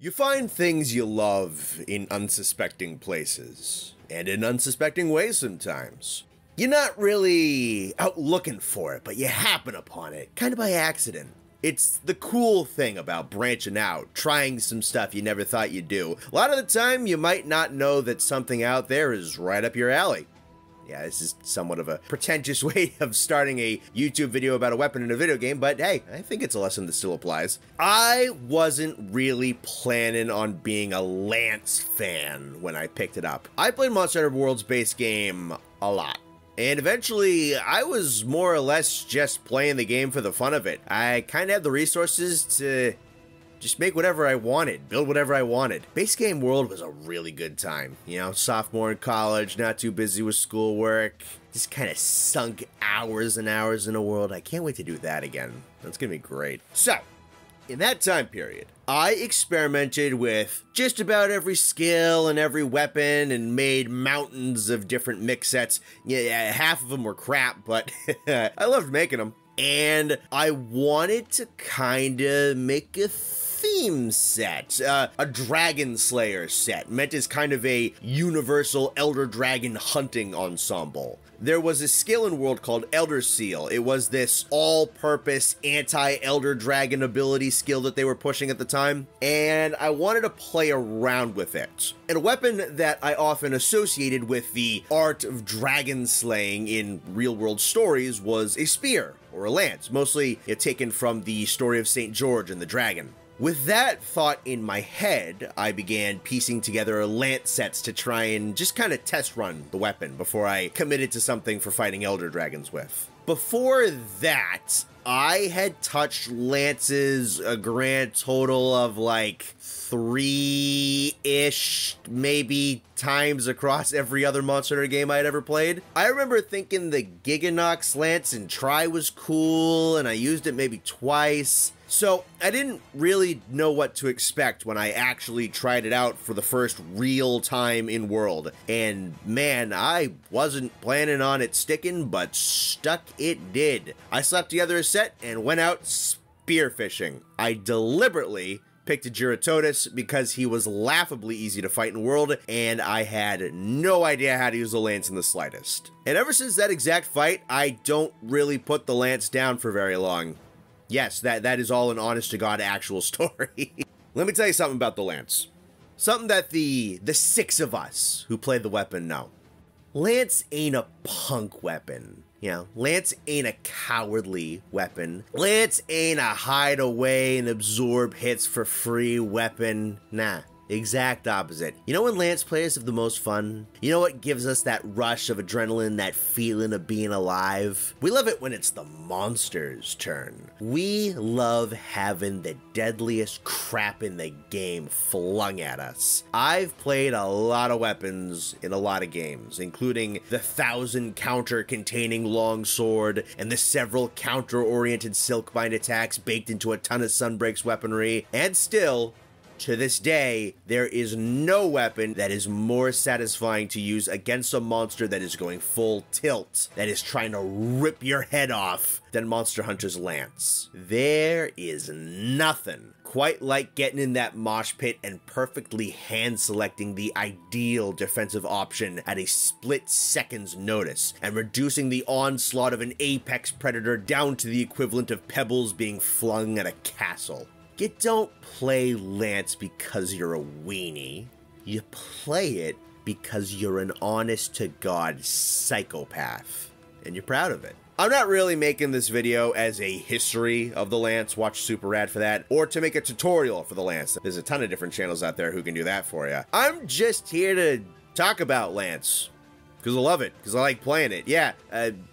You find things you love in unsuspecting places, and in unsuspecting ways sometimes. You're not really out looking for it, but you happen upon it, kind of by accident. It's the cool thing about branching out, trying some stuff you never thought you'd do. A lot of the time, you might not know that something out there is right up your alley. Yeah, this is somewhat of a pretentious way of starting a YouTube video about a weapon in a video game, but hey, I think it's a lesson that still applies. I wasn't really planning on being a Lance fan when I picked it up. I played Monster Hunter World's base game a lot. And eventually, I was more or less just playing the game for the fun of it. I kind of had the resources to just make whatever I wanted, build whatever I wanted. Base game world was a really good time. You know, sophomore in college, not too busy with schoolwork, just kind of sunk hours and hours in a world. I can't wait to do that again. That's gonna be great. So, in that time period, I experimented with just about every skill and every weapon and made mountains of different mix sets. Yeah, half of them were crap, but I loved making them. And I wanted to kind of make a theme set, a Dragon Slayer set, meant as kind of a universal Elder Dragon hunting ensemble. There was a skill in World called Elder Seal. It was this all-purpose anti-Elder Dragon ability skill that they were pushing at the time, and I wanted to play around with it. And a weapon that I often associated with the art of dragon slaying in real-world stories was a spear, or a lance, mostly taken from the story of St. George and the Dragon. With that thought in my head, I began piecing together lance sets to try and just kind of test run the weapon before I committed to something for fighting Elder Dragons with. Before that, I had touched lances a grand total of like 3-ish, maybe, times across every other Monster Hunter game I'd ever played. I remember thinking the Giganox lance in Try was cool, and I used it maybe twice. So I didn't really know what to expect when I actually tried it out for the first real time in World. And man, I wasn't planning on it sticking, but stuck it did. I slapped together a set and went out spearfishing. I deliberately picked a Giratotus because he was laughably easy to fight in World, and I had no idea how to use the lance in the slightest. And ever since that exact fight, I don't really put the lance down for very long. Yes, that is all an honest-to-God actual story. Let me tell you something about the lance. Something that the six of us who played the weapon know. Lance ain't a punk weapon. You know, Lance ain't a cowardly weapon. Lance ain't a hide away and absorb hits for free weapon. Nah. Exact opposite. You know when Lance players have the most fun? You know what gives us that rush of adrenaline, that feeling of being alive? We love it when it's the monster's turn. We love having the deadliest crap in the game flung at us. I've played a lot of weapons in a lot of games, including the 1,000 counter containing longsword and the several counter-oriented silkbind attacks baked into a ton of Sunbreak's weaponry, and still, to this day, there is no weapon that is more satisfying to use against a monster that is going full tilt, that is trying to rip your head off, than Monster Hunter's lance. There is nothing quite like getting in that mosh pit and perfectly hand-selecting the ideal defensive option at a split second's notice, and reducing the onslaught of an apex predator down to the equivalent of pebbles being flung at a castle. You don't play Lance because you're a weenie. You play it because you're an honest-to-God psychopath. And you're proud of it. I'm not really making this video as a history of the Lance, watch Super Rad for that, or to make a tutorial for the Lance. There's a ton of different channels out there who can do that for you. I'm just here to talk about Lance. Because I love it, because I like playing it. Yeah,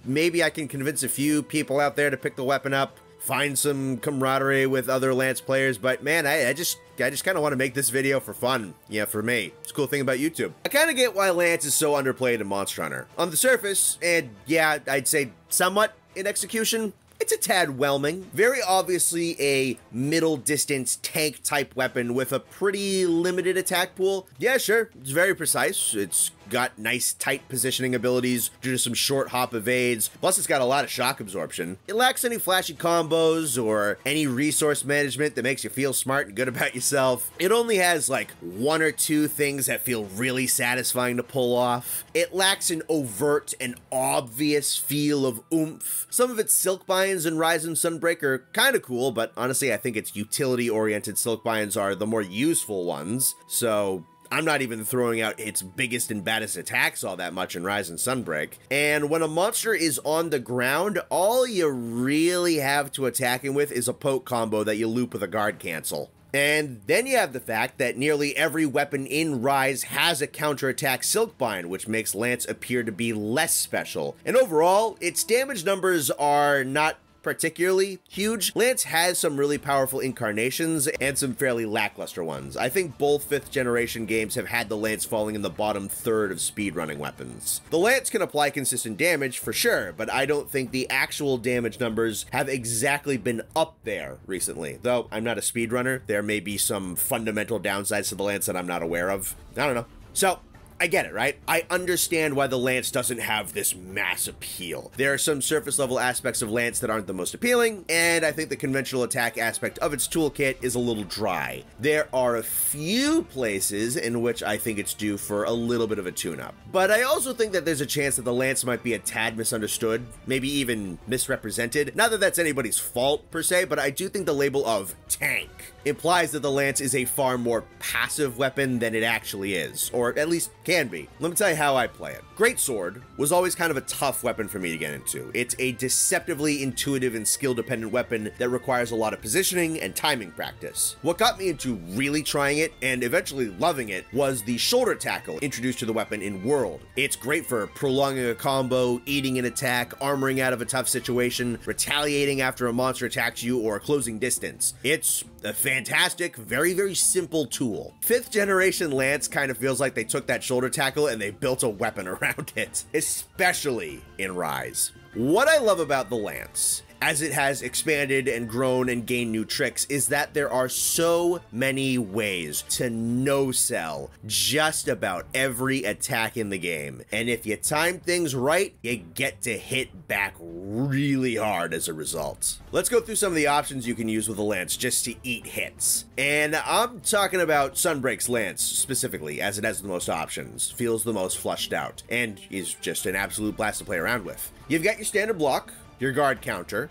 maybe I can convince a few people out there to pick the weapon up, find some camaraderie with other Lance players, but man, I just kind of want to make this video for fun. Yeah, for me. It's a cool thing about YouTube. I kind of get why Lance is so underplayed in Monster Hunter. On the surface, and yeah, I'd say somewhat in execution, it's a tad whelming. Very obviously a middle distance tank type weapon with a pretty limited attack pool. Yeah, sure, it's very precise. It's got nice tight positioning abilities due to some short hop evades, plus it's got a lot of shock absorption. It lacks any flashy combos or any resource management that makes you feel smart and good about yourself. It only has like one or two things that feel really satisfying to pull off. It lacks an overt and obvious feel of oomph. Some of its silk binds in Rise and Sunbreak are kind of cool, but honestly I think its utility-oriented silk binds are the more useful ones, so I'm not even throwing out its biggest and baddest attacks all that much in Rise and Sunbreak. And when a monster is on the ground, all you really have to attack him with is a poke combo that you loop with a guard cancel. And then you have the fact that nearly every weapon in Rise has a counterattack silk bind, which makes Lance appear to be less special. And overall, its damage numbers are not particularly huge. Lance has some really powerful incarnations and some fairly lackluster ones. I think both 5th generation games have had the Lance falling in the bottom third of speedrunning weapons. The Lance can apply consistent damage for sure, but I don't think the actual damage numbers have exactly been up there recently. Though I'm not a speedrunner, there may be some fundamental downsides to the Lance that I'm not aware of. I don't know. So, I get it, right? I understand why the Lance doesn't have this mass appeal. There are some surface level aspects of Lance that aren't the most appealing, and I think the conventional attack aspect of its toolkit is a little dry. There are a few places in which I think it's due for a little bit of a tune-up. But I also think that there's a chance that the Lance might be a tad misunderstood, maybe even misrepresented. Not that that's anybody's fault per se, but I do think the label of tank implies that the Lance is a far more passive weapon than it actually is, or at least can be. Let me tell you how I play it. Greatsword was always kind of a tough weapon for me to get into. It's a deceptively intuitive and skill-dependent weapon that requires a lot of positioning and timing practice. What got me into really trying it, and eventually loving it, was the shoulder tackle introduced to the weapon in World. It's great for prolonging a combo, eating an attack, armoring out of a tough situation, retaliating after a monster attacks you, or closing distance. It's a fantastic, very, very simple tool. 5th generation Lance kind of feels like they took that shoulder tackle and they built a weapon around it, especially in Rise. What I love about the Lance, as it has expanded and grown and gained new tricks, is that there are so many ways to no-sell just about every attack in the game. And if you time things right, you get to hit back really hard as a result. Let's go through some of the options you can use with the Lance just to eat hits. And I'm talking about Sunbreak's Lance specifically, as it has the most options, feels the most flushed out, and is just an absolute blast to play around with. You've got your standard block, your guard counter,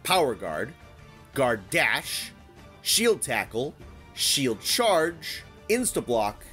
power guard, guard dash, shield tackle, shield charge, insta-block,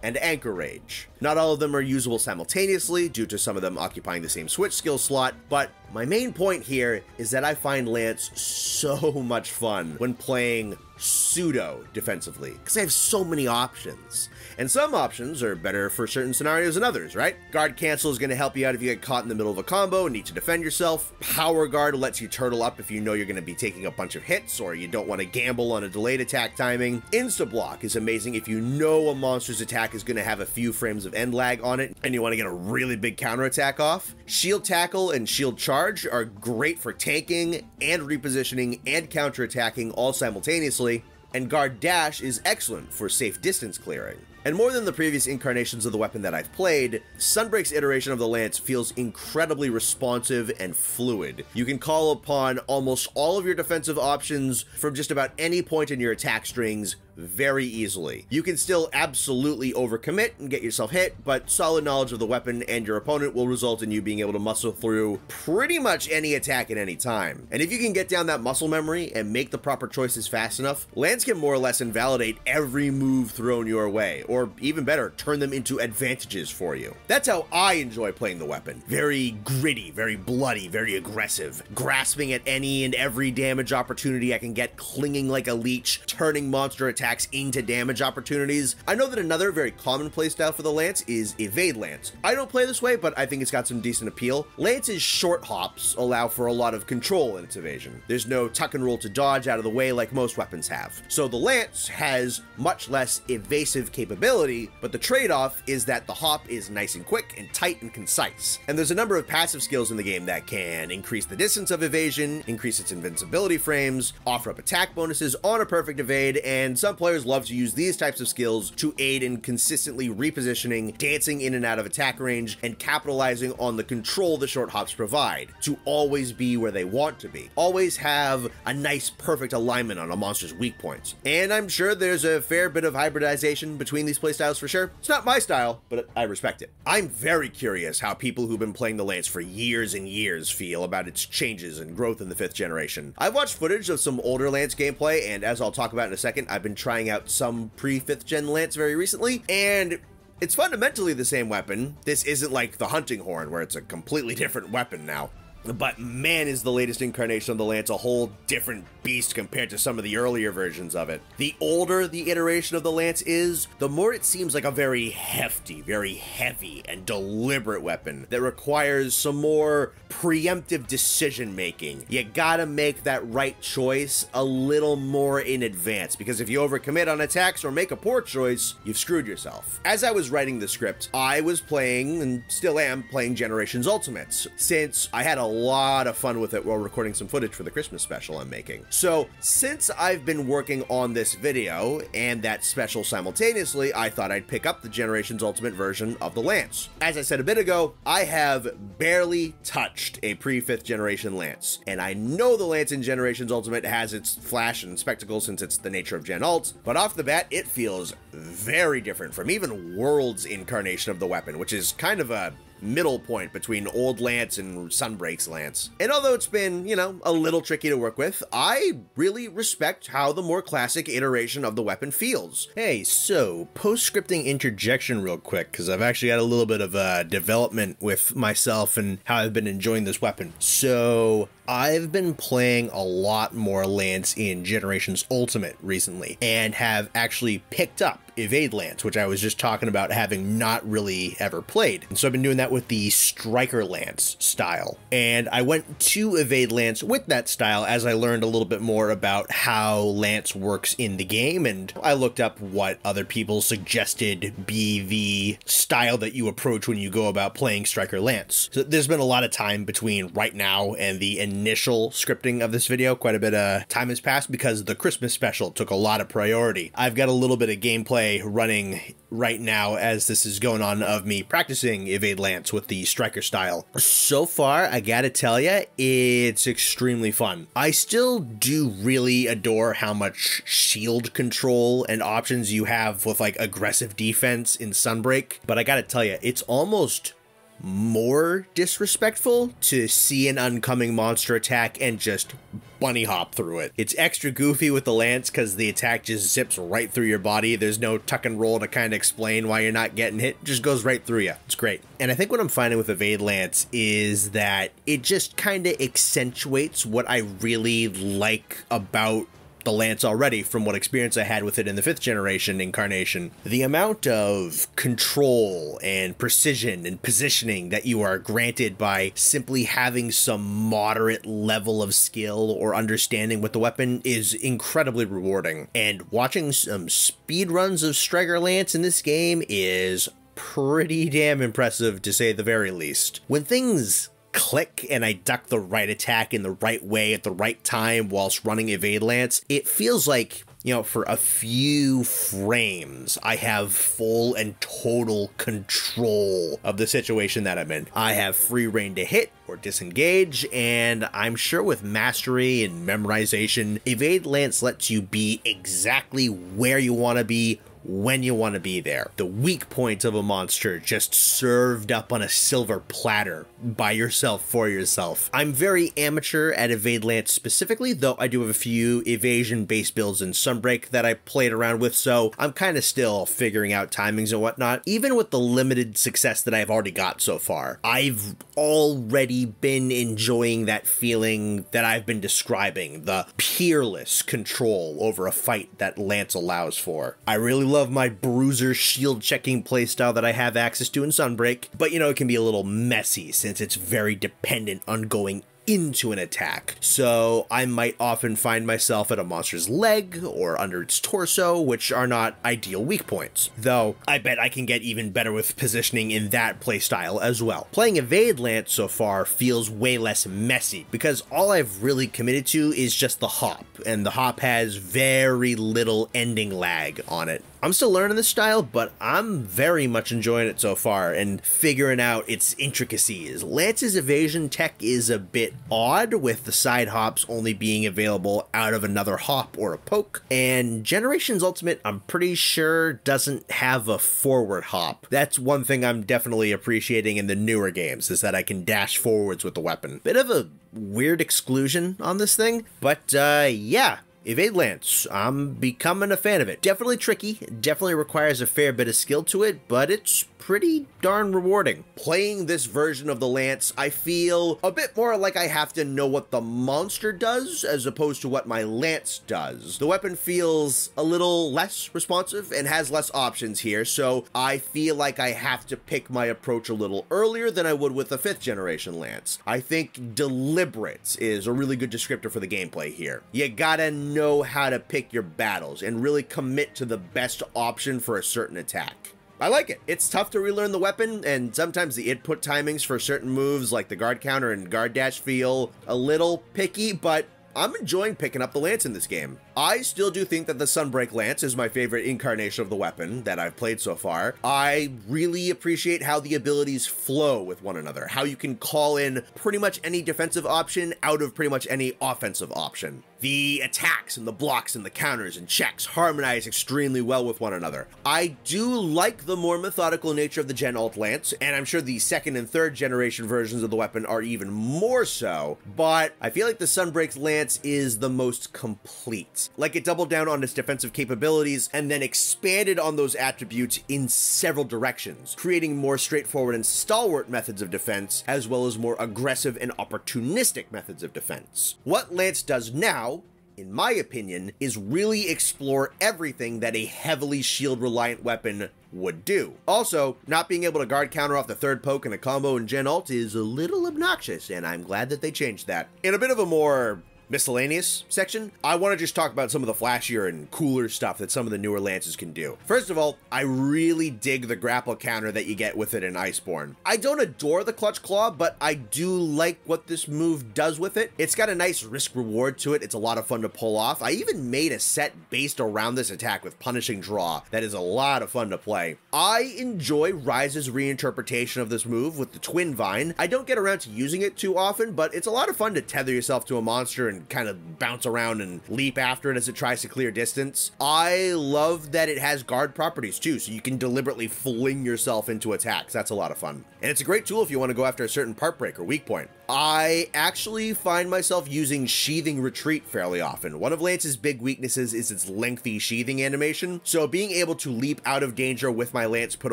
and anchor rage. Not all of them are usable simultaneously due to some of them occupying the same switch skill slot, but my main point here is that I find Lance so much fun when playing pseudo defensively, because I have so many options. And some options are better for certain scenarios than others, right? Guard cancel is going to help you out if you get caught in the middle of a combo and need to defend yourself. Power guard lets you turtle up if you know you're going to be taking a bunch of hits or you don't want to gamble on a delayed attack timing. Insta block is amazing if you know a monster's attack is going to have a few frames of end lag on it and you want to get a really big counterattack off. Shield tackle and shield charge are great for tanking and repositioning and counterattacking all simultaneously. And guard dash is excellent for safe distance clearing. And more than the previous incarnations of the weapon that I've played, Sunbreak's iteration of the Lance feels incredibly responsive and fluid. You can call upon almost all of your defensive options from just about any point in your attack strings very easily. You can still absolutely overcommit and get yourself hit, but solid knowledge of the weapon and your opponent will result in you being able to muscle through pretty much any attack at any time. And if you can get down that muscle memory and make the proper choices fast enough, Lance can more or less invalidate every move thrown your way, or even better, turn them into advantages for you. That's how I enjoy playing the weapon. Very gritty, very bloody, very aggressive, grasping at any and every damage opportunity I can get, clinging like a leech, turning monster attacks attacks into damage opportunities. I know that another very common playstyle for the Lance is Evade Lance. I don't play this way, but I think it's got some decent appeal. Lance's short hops allow for a lot of control in its evasion. There's no tuck and roll to dodge out of the way like most weapons have. So the Lance has much less evasive capability, but the trade-off is that the hop is nice and quick and tight and concise. And there's a number of passive skills in the game that can increase the distance of evasion, increase its invincibility frames, offer up attack bonuses on a perfect evade, and some players love to use these types of skills to aid in consistently repositioning, dancing in and out of attack range, and capitalizing on the control the short hops provide to always be where they want to be. Always have a nice perfect alignment on a monster's weak points. And I'm sure there's a fair bit of hybridization between these playstyles for sure. It's not my style, but I respect it. I'm very curious how people who've been playing the Lance for years and years feel about its changes and growth in the 5th generation. I've watched footage of some older Lance gameplay, and as I'll talk about in a second, I've been trying out some pre-5th gen Lance very recently, and it's fundamentally the same weapon. This isn't like the hunting horn where it's a completely different weapon now. But man, is the latest incarnation of the Lance a whole different beast compared to some of the earlier versions of it. The older the iteration of the Lance is, the more it seems like a very hefty, very heavy, and deliberate weapon that requires some more preemptive decision making. You gotta make that right choice a little more in advance, because if you overcommit on attacks or make a poor choice, you've screwed yourself. As I was writing the script, I was playing, and still am, playing Generations Ultimates, since I had a lot of fun with it while recording some footage for the Christmas special I'm making. So since I've been working on this video and that special simultaneously, I thought I'd pick up the Generations Ultimate version of the Lance. As I said a bit ago, I have barely touched a pre-5th generation Lance, and I know the Lance in Generations Ultimate has its flash and spectacle since it's the nature of Gen Alt, but off the bat, it feels very different from even World's incarnation of the weapon, which is kind of a middle point between old Lance and Sunbreak's Lance. And although it's been, you know, a little tricky to work with, I really respect how the more classic iteration of the weapon feels. Hey, so post-scripting interjection real quick, because I've actually got a little bit of a development with myself and how I've been enjoying this weapon. So I've been playing a lot more Lance in Generations Ultimate recently, and have actually picked up Evade Lance, which I was just talking about having not really ever played. And so I've been doing that with the Striker Lance style. And I went to Evade Lance with that style as I learned a little bit more about how Lance works in the game, and I looked up what other people suggested be the style that you approach when you go about playing Striker Lance. So there's been a lot of time between right now and the initial scripting of this video. Quite a bit of time has passed because the Christmas special took a lot of priority. I've got a little bit of gameplay running right now as this is going on of me practicing Evade Lance with the Striker style. So far, I gotta tell ya, it's extremely fun. I still do really adore how much shield control and options you have with like aggressive defense in Sunbreak, but I gotta tell ya, it's almost more disrespectful to see an oncoming monster attack and just bunny hop through it. It's extra goofy with the Lance because the attack just zips right through your body. There's no tuck and roll to kind of explain why you're not getting hit. It just goes right through you. It's great. And I think what I'm finding with Evade Lance is that it just kind of accentuates what I really like about the Lance already from what experience I had with it in the 5th generation incarnation. The amount of control and precision and positioning that you are granted by simply having some moderate level of skill or understanding with the weapon is incredibly rewarding. And watching some speed runs of Striker Lance in this game is pretty damn impressive, to say the very least. When things click and I duck the right attack in the right way at the right time whilst running Evade Lance, it feels like, you know, for a few frames, I have full and total control of the situation that I'm in. I have free reign to hit or disengage, and I'm sure with mastery and memorization, Evade Lance lets you be exactly where you want to be, when you want to be there. The weak point of a monster just served up on a silver platter by yourself for yourself. I'm very amateur at Evade Lance specifically, though I do have a few evasion based builds in Sunbreak that I played around with, so I'm kind of still figuring out timings and whatnot. Even with the limited success that I've already got so far, I've already been enjoying that feeling that I've been describing, the peerless control over a fight that Lance allows for. I really love my bruiser shield checking playstyle that I have access to in Sunbreak, but it can be a little messy since it's very dependent on going into an attack. So I might often find myself at a monster's leg or under its torso, which are not ideal weak points. Though I bet I can get even better with positioning in that playstyle as well. Playing Evade Lance so far feels way less messy because all I've really committed to is just the hop, and the hop has very little ending lag on it. I'm still learning this style, but I'm very much enjoying it so far and figuring out its intricacies. Lance's evasion tech is a bit odd, with the side hops only being available out of another hop or a poke, and Generations Ultimate, I'm pretty sure, doesn't have a forward hop. That's one thing I'm definitely appreciating in the newer games, is that I can dash forwards with the weapon. Bit of a weird exclusion on this thing, but yeah. Evade Lance, I'm becoming a fan of it. Definitely tricky, definitely requires a fair bit of skill to it, but it's pretty darn rewarding. Playing this version of the Lance, I feel a bit more like I have to know what the monster does as opposed to what my Lance does. The weapon feels a little less responsive and has less options here, so I feel like I have to pick my approach a little earlier than I would with a 5th generation Lance. I think deliberate is a really good descriptor for the gameplay here. You gotta know how to pick your battles and really commit to the best option for a certain attack. I like it. It's tough to relearn the weapon, and sometimes the input timings for certain moves like the guard counter and guard dash feel a little picky, but I'm enjoying picking up the Lance in this game. I still do think that the Sunbreak Lance is my favorite incarnation of the weapon that I've played so far. I really appreciate how the abilities flow with one another, how you can call in pretty much any defensive option out of pretty much any offensive option. The attacks and the blocks and the counters and checks harmonize extremely well with one another. I do like the more methodical nature of the Gen Alt Lance, and I'm sure the 2nd and 3rd generation versions of the weapon are even more so, but I feel like the Sunbreak Lance is the most complete. Like, it doubled down on its defensive capabilities and then expanded on those attributes in several directions, creating more straightforward and stalwart methods of defense, as well as more aggressive and opportunistic methods of defense. What Lance does now, in my opinion, is really explore everything that a heavily shield-reliant weapon would do. Also, not being able to guard counter off the 3rd poke in a combo in Gen Alt is a little obnoxious, and I'm glad that they changed that. In a bit of a more miscellaneous section, I want to just talk about some of the flashier and cooler stuff that some of the newer Lances can do. First of all, I really dig the grapple counter that you get with it in Iceborne. I don't adore the Clutch Claw, but I do like what this move does with it. It's got a nice risk reward to it. It's a lot of fun to pull off. I even made a set based around this attack with Punishing Draw that is a lot of fun to play. I enjoy Ryze's reinterpretation of this move with the Twin Vine. I don't get around to using it too often, but it's a lot of fun to tether yourself to a monster and kind of bounce around and leap after it as it tries to clear distance. I love that it has guard properties too, so you can deliberately fling yourself into attacks. That's a lot of fun. And it's a great tool if you want to go after a certain part break or weak point. I actually find myself using Sheathing Retreat fairly often. One of Lance's big weaknesses is its lengthy sheathing animation, so being able to leap out of danger with my Lance put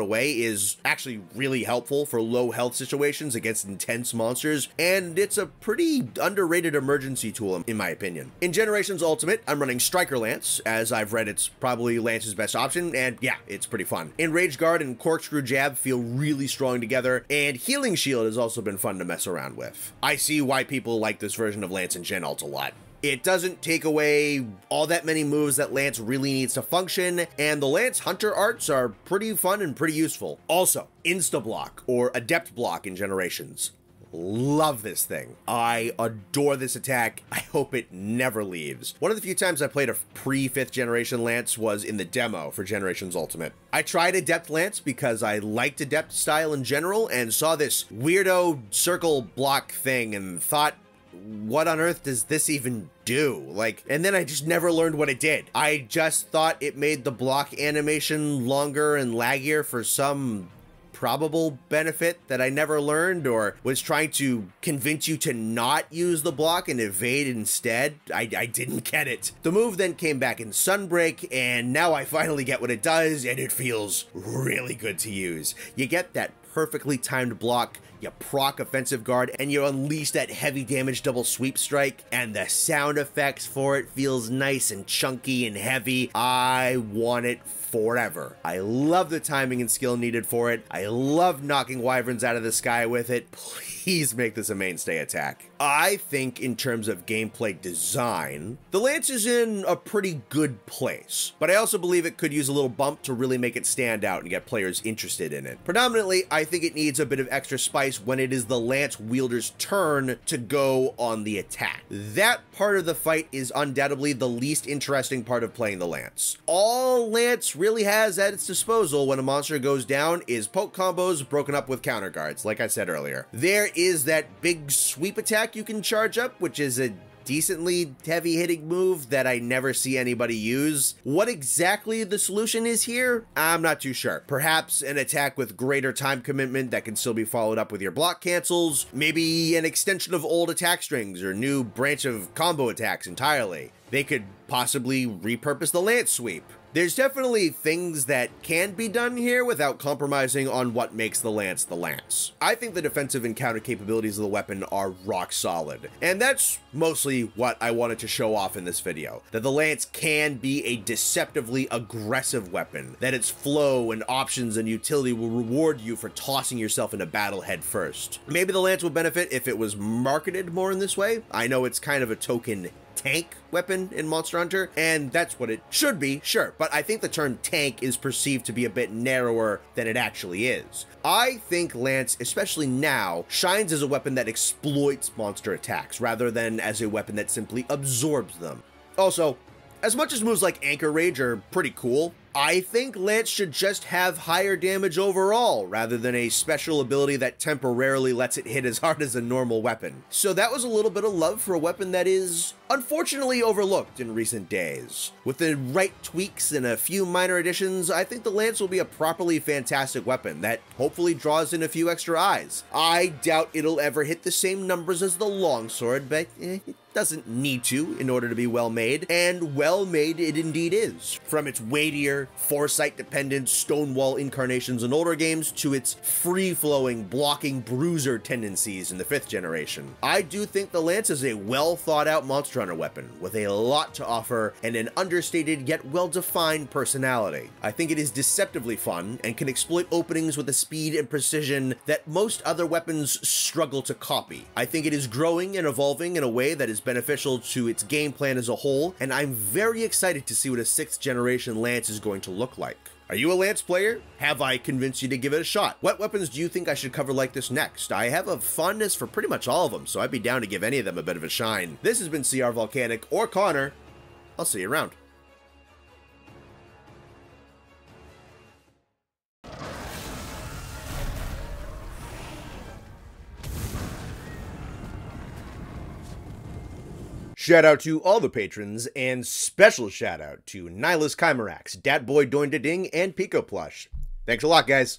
away is actually really helpful for low health situations against intense monsters, and it's a pretty underrated emergency tool in my opinion. In Generations Ultimate, I'm running Striker Lance, as I've read it's probably Lance's best option, and yeah, it's pretty fun. Enraged Guard and Corkscrew Jab feel really strong together, and Healing Shield has also been fun to mess around with. I see why people like this version of Lance in Gen Alt a lot. It doesn't take away all that many moves that Lance really needs to function, and the Lance Hunter arts are pretty fun and pretty useful. Also, Insta-Block, or Adept Block in Generations. Love this thing. I adore this attack. I hope it never leaves. One of the few times I played a pre-5th generation Lance was in the demo for Generations Ultimate. I tried Adept Lance because I liked Adept style in general and saw this weirdo circle block thing and thought, what on earth does this even do? And then I just never learned what it did. I just thought it made the block animation longer and laggier for some probable benefit that I never learned, or was trying to convince you to not use the block and evade instead. I didn't get it. The move then came back in Sunbreak, and now I finally get what it does, and it feels really good to use. You get that perfectly timed block, you proc offensive guard, and you unleash that heavy damage double sweep strike, and the sound effects for it feels nice and chunky and heavy. I want it forever. I love the timing and skill needed for it. I love knocking wyverns out of the sky with it. Please make this a mainstay attack. I think in terms of gameplay design, the lance is in a pretty good place, but I also believe it could use a little bump to really make it stand out and get players interested in it. Predominantly, I think it needs a bit of extra spice when it is the lance wielder's turn to go on the attack. That part of the fight is undoubtedly the least interesting part of playing the lance. All lance really has at its disposal when a monster goes down is poke combos broken up with counter guards, like I said earlier. There is that big sweep attack you can charge up, which is a decently heavy hitting move that I never see anybody use. What exactly the solution is here, I'm not too sure. Perhaps an attack with greater time commitment that can still be followed up with your block cancels, maybe an extension of old attack strings or new branch of combo attacks entirely. They could possibly repurpose the lance sweep. There's definitely things that can be done here without compromising on what makes the lance the lance. I think the defensive and counter capabilities of the weapon are rock solid, and that's mostly what I wanted to show off in this video. That the lance can be a deceptively aggressive weapon, that its flow and options and utility will reward you for tossing yourself into battle head first. Maybe the lance would benefit if it was marketed more in this way. I know it's kind of a token tank weapon in Monster Hunter, and that's what it should be, sure, but I think the term tank is perceived to be a bit narrower than it actually is. I think Lance, especially now, shines as a weapon that exploits monster attacks, rather than as a weapon that simply absorbs them. Also, as much as moves like Anchor Rage are pretty cool, I think Lance should just have higher damage overall, rather than a special ability that temporarily lets it hit as hard as a normal weapon. So that was a little bit of love for a weapon that is unfortunately overlooked in recent days. With the right tweaks and a few minor additions, I think the Lance will be a properly fantastic weapon that hopefully draws in a few extra eyes. I doubt it'll ever hit the same numbers as the longsword, but it doesn't need to in order to be well made, and well made it indeed is. From its weightier, foresight-dependent Stonewall incarnations in older games to its free-flowing, blocking bruiser tendencies in the 5th generation. I do think the Lance is a well-thought-out Monster Hunter weapon with a lot to offer and an understated yet well-defined personality. I think it is deceptively fun and can exploit openings with a speed and precision that most other weapons struggle to copy. I think it is growing and evolving in a way that is beneficial to its game plan as a whole, and I'm very excited to see what a 6th generation Lance is going to look like. Are you a Lance player? Have I convinced you to give it a shot? What weapons do you think I should cover like this next? I have a fondness for pretty much all of them, so I'd be down to give any of them a bit of a shine. This has been CR-Volcanic or Connor. I'll see you around. Shout out to all the patrons, and special shout out to Nihilus Chimerax, Datboy Doindading, and Pico Plush. Thanks a lot, guys.